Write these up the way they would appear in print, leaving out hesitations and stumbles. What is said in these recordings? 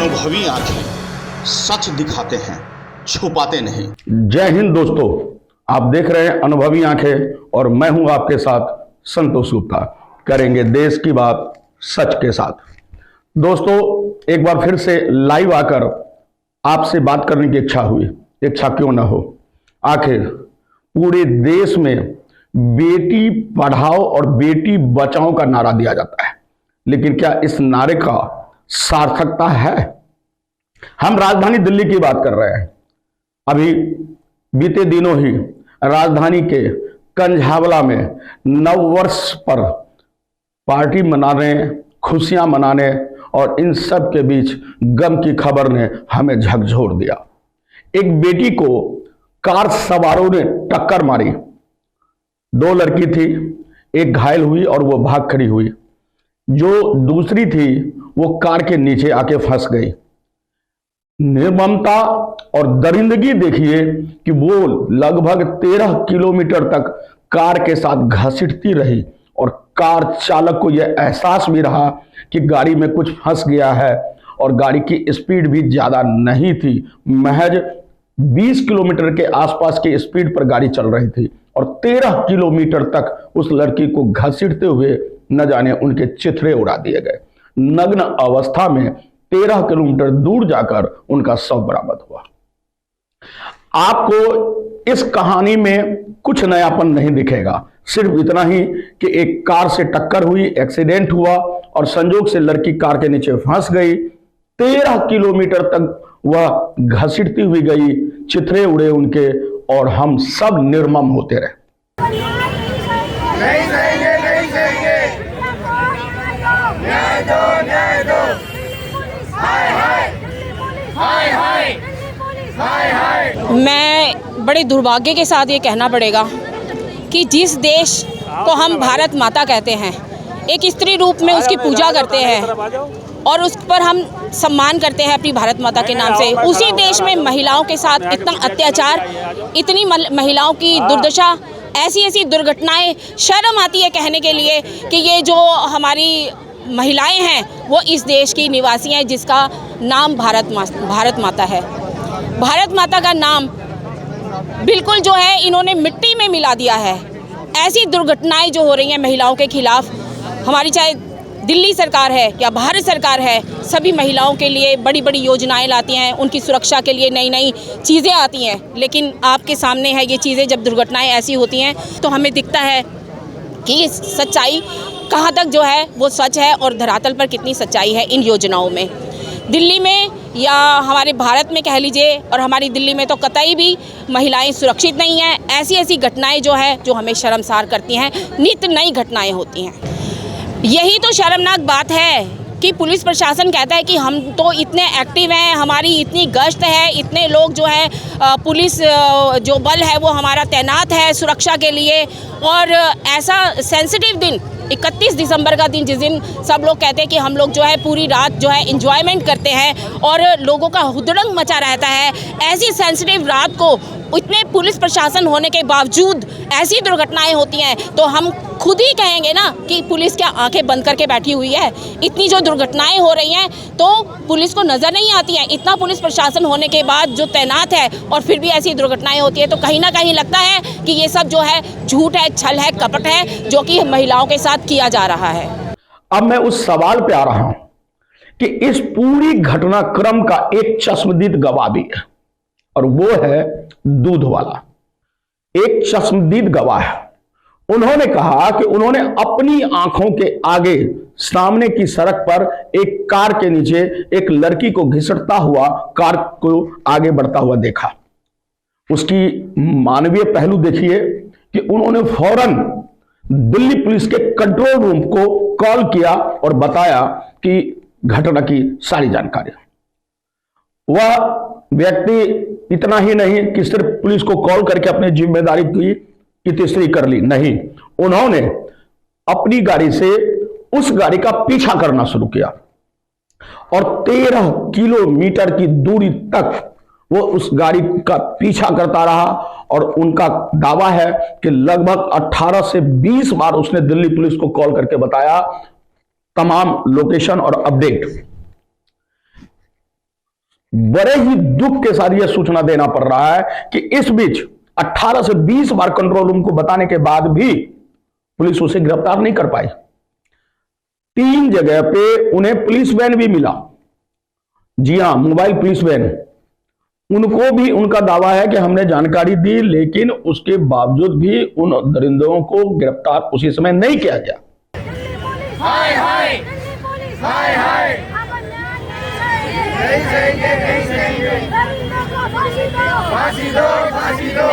अनुभवी आंखें सच दिखाते हैं, छुपाते नहीं। जय हिंद दोस्तों, आप देख रहे हैं अनुभवी आंखें और मैं हूं आपके साथ संतोष गुप्ता। करेंगे देश की बात सच के साथ। दोस्तों, एक बार फिर से लाइव आकर आपसे बात करने की इच्छा हुई। इच्छा क्यों ना हो, आखिर पूरे देश में बेटी पढ़ाओ और बेटी बचाओ का नारा दिया जाता है, लेकिन क्या इस नारे का सार्थकता है? हम राजधानी दिल्ली की बात कर रहे हैं। अभी बीते दिनों ही राजधानी के कंझावला में नववर्ष पर पार्टी मनाने, खुशियां मनाने और इन सब के बीच गम की खबर ने हमें झकझोर दिया। एक बेटी को कार सवारों ने टक्कर मारी। 2 लड़की थी, एक घायल हुई और वो भाग खड़ी हुई। जो दूसरी थी वो कार के नीचे आके फंस गई। निर्ममता और दरिंदगी देखिए कि वो लगभग 13 किलोमीटर तक कार के साथ घसीटती रही और कार चालक को यह एहसास भी रहा कि गाड़ी में कुछ फंस गया है और गाड़ी की स्पीड भी ज्यादा नहीं थी। महज 20 किलोमीटर के आसपास की स्पीड पर गाड़ी चल रही थी और 13 किलोमीटर तक उस लड़की को घसीटते हुए न जाने उनके चिथड़े उड़ा दिए गए। नग्न अवस्था में 13 किलोमीटर दूर जाकर उनका शव बरामद हुआ। आपको इस कहानी में कुछ नयापन नहीं दिखेगा, सिर्फ इतना ही कि एक कार से टक्कर हुई, एक्सीडेंट हुआ और संजोग से लड़की कार के नीचे फंस गई। 13 किलोमीटर तक वह घसीटती हुई गई, चिथड़े उड़े उनके और हम सब निर्मम होते रहे। नहीं सहेंगे, नहीं सहेंगे। न्याय दो, न्याय दो। हाय हाय हाय हाय हाय हाय। मैं बड़े दुर्भाग्य के साथ ये कहना पड़ेगा कि जिस देश को हम भारत माता कहते हैं, एक स्त्री रूप में उसकी पूजा करते हैं और उस पर हम सम्मान करते हैं अपनी भारत माता के नाम से, उसी देश में महिलाओं के साथ इतना अत्याचार, इतनी महिलाओं की दुर्दशा, ऐसी ऐसी दुर्घटनाएं, शर्म आती है कहने के लिए कि ये जो हमारी महिलाएं हैं वो इस देश की निवासी हैं जिसका नाम भारत माता है। भारत माता का नाम बिल्कुल जो है इन्होंने मिट्टी में मिला दिया है। ऐसी दुर्घटनाएं जो हो रही हैं महिलाओं के खिलाफ, हमारी चाहे दिल्ली सरकार है या भारत सरकार है, सभी महिलाओं के लिए बड़ी बड़ी योजनाएं लाती हैं, उनकी सुरक्षा के लिए नई नई चीज़ें आती हैं, लेकिन आपके सामने है ये चीज़ें। जब दुर्घटनाएं ऐसी होती हैं तो हमें दिखता है कि सच्चाई कहाँ तक जो है वो सच है और धरातल पर कितनी सच्चाई है इन योजनाओं में। दिल्ली में या हमारे भारत में कह लीजिए, और हमारी दिल्ली में तो कतई भी महिलाएं सुरक्षित नहीं हैं। ऐसी ऐसी घटनाएं जो है जो हमें शर्मसार करती हैं, नित्य नई घटनाएं होती हैं। यही तो शर्मनाक बात है कि पुलिस प्रशासन कहता है कि हम तो इतने एक्टिव हैं, हमारी इतनी गश्त है, इतने लोग जो है पुलिस जो बल है वो हमारा तैनात है सुरक्षा के लिए। और ऐसा सेंसिटिव दिन 31 दिसंबर का दिन, जिस दिन सब लोग कहते हैं कि हम लोग जो है पूरी रात जो है एंजॉयमेंट करते हैं और लोगों का हुदड़ंग मचा रहता है, ऐसी सेंसिटिव रात को इतने पुलिस प्रशासन होने के बावजूद ऐसी दुर्घटनाएं होती हैं तो हम खुद ही कहेंगे ना कि पुलिस क्या आंखें बंद करके बैठी हुई है। इतनी जो दुर्घटनाएं हो रही हैं तो पुलिस को नज़र नहीं आती हैं, इतना पुलिस प्रशासन होने के बाद जो तैनात है और फिर भी ऐसी दुर्घटनाएं होती है, तो कहीं ना कहीं लगता है कि ये सब जो है झूठ है, छल है, कपट है, जो कि महिलाओं के साथ किया जा रहा है। अब मैं उस सवाल पे आ रहा हूं कि इस पूरी घटनाक्रम का एक चश्मदीद गवाह भी है और वो है दूध वाला। एक चश्मदीद गवाह है। उन्होंने कहा कि उन्होंने अपनी आंखों के आगे सामने की सड़क पर एक कार के नीचे एक लड़की को घिसटता हुआ, कार को आगे बढ़ता हुआ देखा। उसकी मानवीय पहलू देखिए कि उन्होंने फौरन दिल्ली पुलिस के कंट्रोल रूम को कॉल किया और बताया कि घटना की सारी जानकारी। वह व्यक्ति इतना ही नहीं कि सिर्फ पुलिस को कॉल करके अपनी जिम्मेदारी की तीसरी कर ली, नहीं, उन्होंने अपनी गाड़ी से उस गाड़ी का पीछा करना शुरू किया और 13 किलोमीटर की दूरी तक वो उस गाड़ी का पीछा करता रहा और उनका दावा है कि लगभग 18 से 20 बार उसने दिल्ली पुलिस को कॉल करके बताया तमाम लोकेशन और अपडेट। बड़े ही दुख के साथ यह सूचना देना पड़ रहा है कि इस बीच 18 से 20 बार कंट्रोल रूम को बताने के बाद भी पुलिस उसे गिरफ्तार नहीं कर पाई। 3 जगह पे उन्हें पुलिस वैन भी मिला, जी हां, मोबाइल पुलिस वैन। उनको भी उनका दावा है कि हमने जानकारी दी, लेकिन उसके बावजूद भी उन दरिंदों को गिरफ्तार उसी समय नहीं किया गया। हाय हाय हाय हाय नहीं सहेंगे नहीं सहेंगे, फांसी दो फांसी दो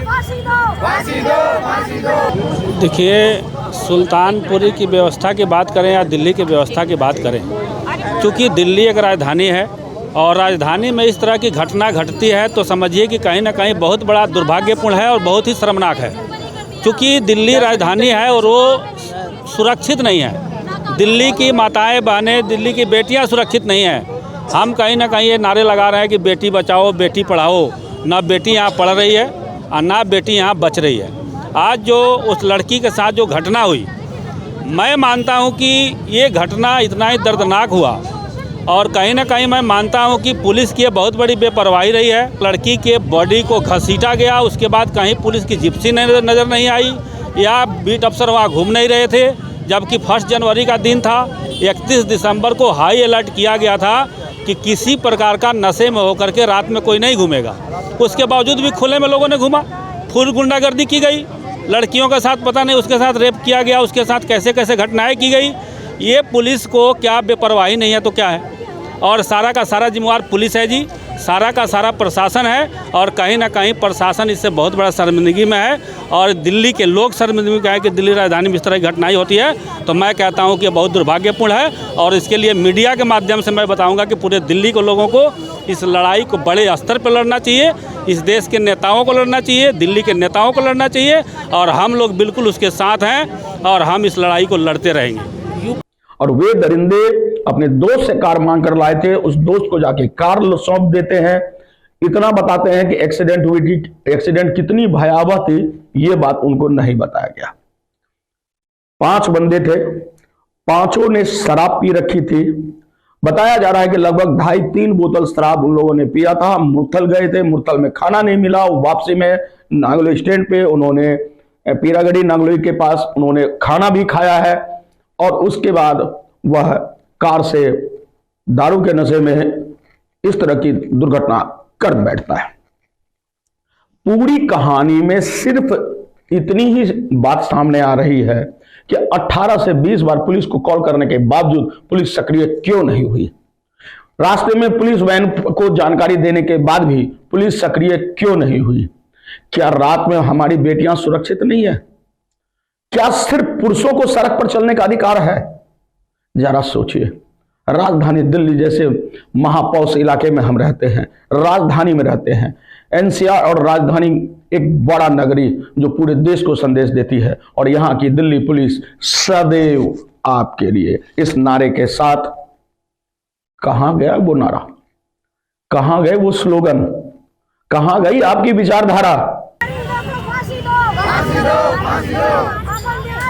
फांसी दो फांसी दो फांसी दो। देखिए, सुल्तानपुरी की व्यवस्था की बात करें या दिल्ली की व्यवस्था की बात करें, क्योंकि दिल्ली एक राजधानी है और राजधानी में इस तरह की घटना घटती है तो समझिए कि कहीं ना कहीं बहुत बड़ा दुर्भाग्यपूर्ण है और बहुत ही शर्मनाक है। क्योंकि दिल्ली राजधानी है और वो सुरक्षित नहीं है। दिल्ली की माताएं बहनें, दिल्ली की बेटियां सुरक्षित नहीं हैं। हम कहीं ना कहीं ये नारे लगा रहे हैं कि बेटी बचाओ बेटी पढ़ाओ, ना बेटी यहाँ पढ़ रही है और ना बेटी यहाँ बच रही है। आज जो उस लड़की के साथ जो घटना हुई, मैं मानता हूँ कि ये घटना इतना ही दर्दनाक हुआ और कहीं ना कहीं मैं मानता हूँ कि पुलिस की बहुत बड़ी बेपरवाही रही है। लड़की के बॉडी को घसीटा गया, उसके बाद कहीं पुलिस की जिप्सी नज़र नहीं आई या बीट अफसर वहाँ घूम नहीं रहे थे, जबकि 1 जनवरी का दिन था। 31 दिसंबर को हाई अलर्ट किया गया था कि किसी प्रकार का नशे में होकर के रात में कोई नहीं घूमेगा। उसके बावजूद भी खुले में लोगों ने घूमा, फुल गुंडागर्दी की गई, लड़कियों के साथ पता नहीं उसके साथ रेप किया गया, उसके साथ कैसे कैसे घटनाएं की गई। ये पुलिस को क्या बेपरवाही नहीं है तो क्या है? और सारा का सारा जिम्मेवार पुलिस है जी, सारा का सारा प्रशासन है और कहीं ना कहीं प्रशासन इससे बहुत बड़ा शर्मिंदगी में है और दिल्ली के लोग शर्मिंदगी में है कि दिल्ली राजधानी में इस तरह की घटनाएं होती है। तो मैं कहता हूं कि ये बहुत दुर्भाग्यपूर्ण है और इसके लिए मीडिया के माध्यम से मैं बताऊंगा कि पूरे दिल्ली के लोगों को इस लड़ाई को बड़े स्तर पर लड़ना चाहिए, इस देश के नेताओं को लड़ना चाहिए, दिल्ली के नेताओं को लड़ना चाहिए और हम लोग बिल्कुल उसके साथ हैं और हम इस लड़ाई को लड़ते रहेंगे। और वे दरिंदे अपने दोस्त से कार मांग कर लाए थे, उस दोस्त को जाके कार सौंप देते हैं। इतना बताते हैं कि एक्सीडेंट कितनी भयावह थी, ये बात उनको नहीं बताया गया। 5 बंदे थे, 5ों ने शराब पी रखी थी। बताया जा रहा है कि लगभग 2.5-3 बोतल शराब उन लोगों ने पिया था। मुरथल गए थे, मुरथल में खाना नहीं मिला। वापसी में नागलोई स्टैंड पे उन्होंने पीरागढ़ी नागलोई के पास उन्होंने खाना भी खाया है और उसके बाद वह कार से दारू के नशे में इस तरह की दुर्घटना कर बैठता है। पूरी कहानी में सिर्फ इतनी ही बात सामने आ रही है कि 18 से 20 बार पुलिस को कॉल करने के बावजूद पुलिस सक्रिय क्यों नहीं हुई। रास्ते में पुलिस वैन को जानकारी देने के बाद भी पुलिस सक्रिय क्यों नहीं हुई। क्या रात में हमारी बेटियां सुरक्षित नहीं है? क्या सिर्फ पुरुषों को सड़क पर चलने का अधिकार है? जरा सोचिए, राजधानी दिल्ली जैसे महापौष इलाके में हम रहते हैं, राजधानी में रहते हैं। एनसीआर और राजधानी एक बड़ा नगरी जो पूरे देश को संदेश देती है और यहाँ की दिल्ली पुलिस सदैव आपके लिए इस नारे के साथ। कहां गया वो नारा, कहां गए वो स्लोगन, कहां गई आपकी विचारधारा? फांसी दो फांसी दो फांसी दो,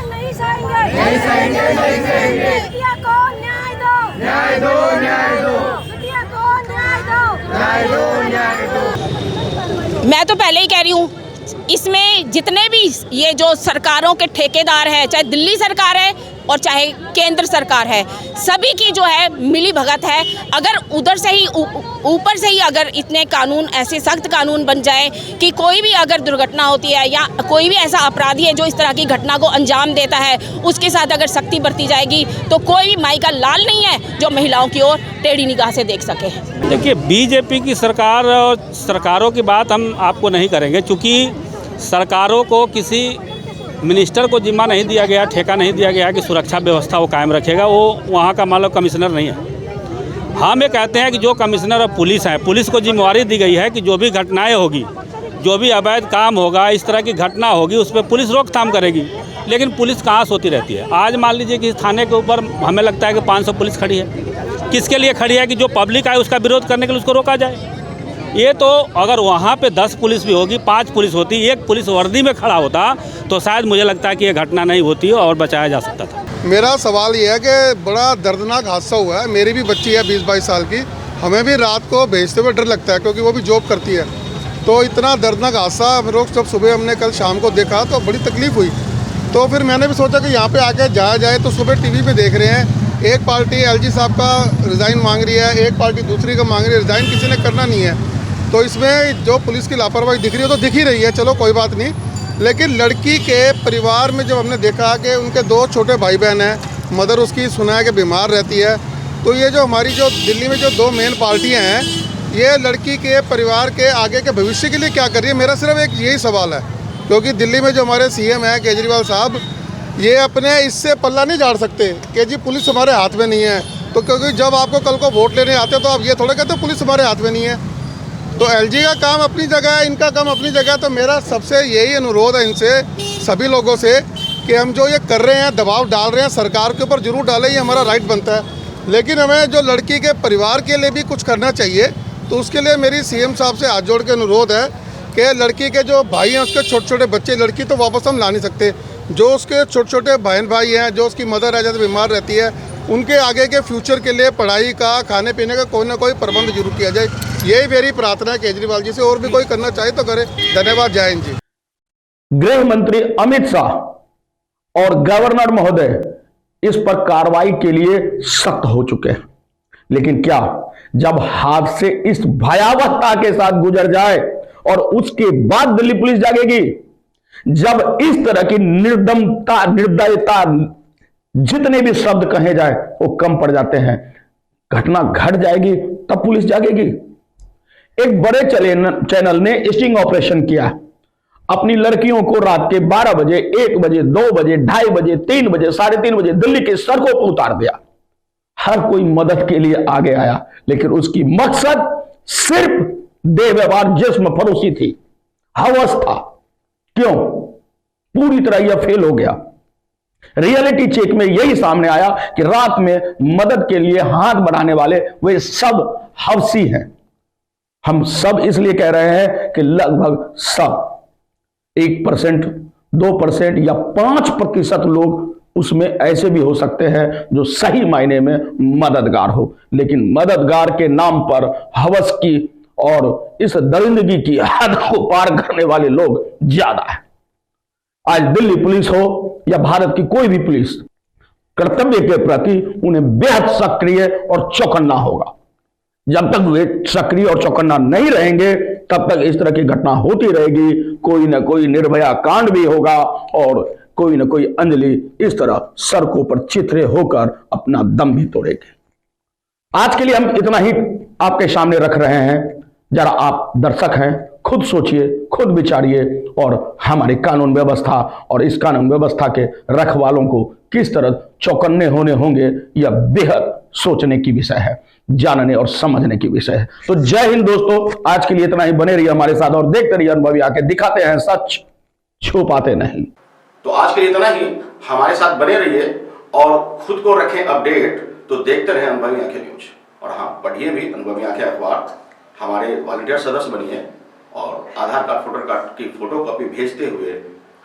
नहीं सहेंगे नहीं सहेंगे नहीं सहेंगे, बिटिया को न्याय दो न्याय दो न्याय दो, बिटिया को न्याय दो न्याय दो न्याय दो। मैं तो पहले ही कह रही हूँ, इसमें जितने भी ये जो सरकारों के ठेकेदार हैं, चाहे दिल्ली सरकार है और चाहे केंद्र सरकार है, सभी की जो है मिली भगत है। अगर उधर से ही ऊपर से ही अगर इतने कानून, ऐसे सख्त कानून बन जाए कि कोई भी अगर दुर्घटना होती है या कोई भी ऐसा अपराधी है जो इस तरह की घटना को अंजाम देता है, उसके साथ अगर सख्ती बरती जाएगी तो कोई भी माई का लाल नहीं है जो महिलाओं की ओर टेढ़ी निगाह से देख सके। देखिए, बीजेपी की सरकार और सरकारों की बात हम आपको नहीं करेंगे, क्योंकि सरकारों को किसी मिनिस्टर को जिम्मा नहीं दिया गया, ठेका नहीं दिया गया कि सुरक्षा व्यवस्था वो कायम रखेगा। वो वहाँ का मान लो कमिश्नर नहीं है। हम ये कहते हैं कि जो कमिश्नर और पुलिस है, पुलिस को जिम्मेवारी दी गई है कि जो भी घटनाएं होगी, जो भी अवैध काम होगा, इस तरह की घटना होगी, उस पर पुलिस रोकथाम करेगी। लेकिन पुलिस कहाँ सोती रहती है? आज मान लीजिए कि थाने के ऊपर हमें लगता है कि 500 पुलिस खड़ी है। किसके लिए खड़ी है? कि जो पब्लिक आए उसका विरोध करने के लिए उसको रोका जाए। ये तो अगर वहाँ पे 10 पुलिस भी होगी, 5 पुलिस होती, 1 पुलिस वर्दी में खड़ा होता तो शायद मुझे लगता है कि ये घटना नहीं होती और बचाया जा सकता था। मेरा सवाल ये है कि बड़ा दर्दनाक हादसा हुआ है। मेरी भी बच्ची है 20-22 साल की, हमें भी रात को भेजते हुए डर लगता है, क्योंकि वो भी जॉब करती है। तो इतना दर्दनाक हादसा हम लोग जब सुबह हमने कल शाम को देखा तो बड़ी तकलीफ़ हुई। तो फिर मैंने भी सोचा कि यहाँ पे आके जाया जाए। तो सुबह टीवी पे देख रहे हैं, एक पार्टी एलजी साहब का रिज़ाइन मांग रही है, एक पार्टी दूसरी का मांग रही है। रिज़ाइन किसी ने करना नहीं है। तो इसमें जो पुलिस की लापरवाही दिख रही है तो दिख ही रही है, चलो कोई बात नहीं। लेकिन लड़की के परिवार में जब हमने देखा कि उनके 2 छोटे भाई बहन हैं, मदर उसकी सुना है कि बीमार रहती है, तो ये जो हमारी जो दिल्ली में जो 2 मेन पार्टियां हैं, ये लड़की के परिवार के आगे के भविष्य के लिए क्या कर रही है, मेरा सिर्फ एक यही सवाल है। क्योंकि दिल्ली में जो हमारे सीएम हैं केजरीवाल साहब, ये अपने इससे पल्ला नहीं झाड़ सकते कि जी पुलिस हमारे हाथ में नहीं है। तो क्योंकि जब आपको कल को वोट लेने आते तो आप ये थोड़ा कहते पुलिस हमारे हाथ में नहीं है। तो एलजी का काम अपनी जगह है, इनका काम अपनी जगह है। तो मेरा सबसे यही अनुरोध है इनसे, सभी लोगों से, कि हम जो ये कर रहे हैं, दबाव डाल रहे हैं सरकार के ऊपर, जरूर डालें, ये हमारा राइट बनता है। लेकिन हमें जो लड़की के परिवार के लिए भी कुछ करना चाहिए। तो उसके लिए मेरी सीएम साहब से हाथ जोड़ के अनुरोध है कि लड़की के जो भाई हैं, उसके छोटे छोटे बच्चे, लड़की तो वापस हम ला नहीं सकते, जो उसके छोटे छोटे बहन भाई हैं, जो उसकी मदर है जैसे बीमार रहती है, उनके आगे के फ्यूचर के लिए पढ़ाई का, खाने पीने का कोई ना कोई प्रबंध जरूर किया जाए। यही मेरी प्रार्थना है केजरीवाल जी से। और भी कोई करना चाहे तो करे। धन्यवाद। जय हिंद जी। गृह मंत्री अमित शाह और गवर्नर महोदय इस पर कार्रवाई के लिए सख्त हो चुके हैं। लेकिन क्या जब हादसे इस भयावहता के साथ गुजर जाए और उसके बाद दिल्ली पुलिस जागेगी? जब इस तरह की निर्दमता, निर्दयता, जितने भी शब्द कहे जाए वो कम पड़ जाते हैं। घटना घट जाएगी तब पुलिस जागेगी। एक बड़े चैनल ने स्टिंग ऑपरेशन किया, अपनी लड़कियों को रात के 12 बजे, 1 बजे, 2 बजे, 2:30 बजे, 3 बजे, 3:30 बजे दिल्ली के सड़कों पर उतार दिया। हर कोई मदद के लिए आगे आया, लेकिन उसकी मकसद सिर्फ देह व्यवहार, जिस्म फरोशी थी, हवस था। क्यों? पूरी तरह यह फेल हो गया। रियलिटी चेक में यही सामने आया कि रात में मदद के लिए हाथ बढ़ाने वाले वे सब हवसी हैं। हम सब इसलिए कह रहे हैं कि लगभग सब 1%, 2% या 5% लोग उसमें ऐसे भी हो सकते हैं जो सही मायने में मददगार हो। लेकिन मददगार के नाम पर हवस की और इस दरिंदगी की हद को पार करने वाले लोग ज्यादा है। आज दिल्ली पुलिस हो या भारत की कोई भी पुलिस, कर्तव्य के प्रति उन्हें बेहद सक्रिय और चौकन्ना होगा। जब तक वे सक्रिय और चौकन्ना नहीं रहेंगे तब तक इस तरह की घटना होती रहेगी। कोई ना कोई निर्भया कांड भी होगा और कोई ना कोई अंजलि इस तरह सड़कों पर चित्रे होकर अपना दम भी तोड़ेगी। आज के लिए हम इतना ही आपके सामने रख रहे हैं। जरा आप दर्शक हैं, खुद सोचिए, खुद विचारिए और हमारी कानून व्यवस्था और इस कानून व्यवस्था के रखवालों को किस तरह चौकन्ने होने होंगे, यह बेहद सोचने की विषय है, जानने और समझने की विषय है। तो जय हिंद दोस्तों, आज के लिए इतना ही। बने रहिए हमारे साथ और देखते रहिए अनुभवी आंखें, दिखाते हैं सच, छुपाते नहीं। तो आज के लिए इतना ही। हमारे साथ बने रहिए और खुद को रखें अपडेट। तो देखते रहें अनुभवी आंखें न्यूज। और हाँ, पढ़िए भी अनुभवी आंखें अखबार। हमारे वॉलंटियर सदस्य बनिए और आधार कार्ड, वोटर कार्ड की फोटो कॉपी भेजते हुए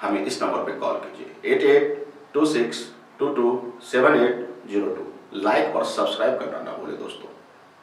हमें इस नंबर पर कॉल कीजिए 8826227802। लाइक और सब्सक्राइब करना ना भूलें दोस्तों।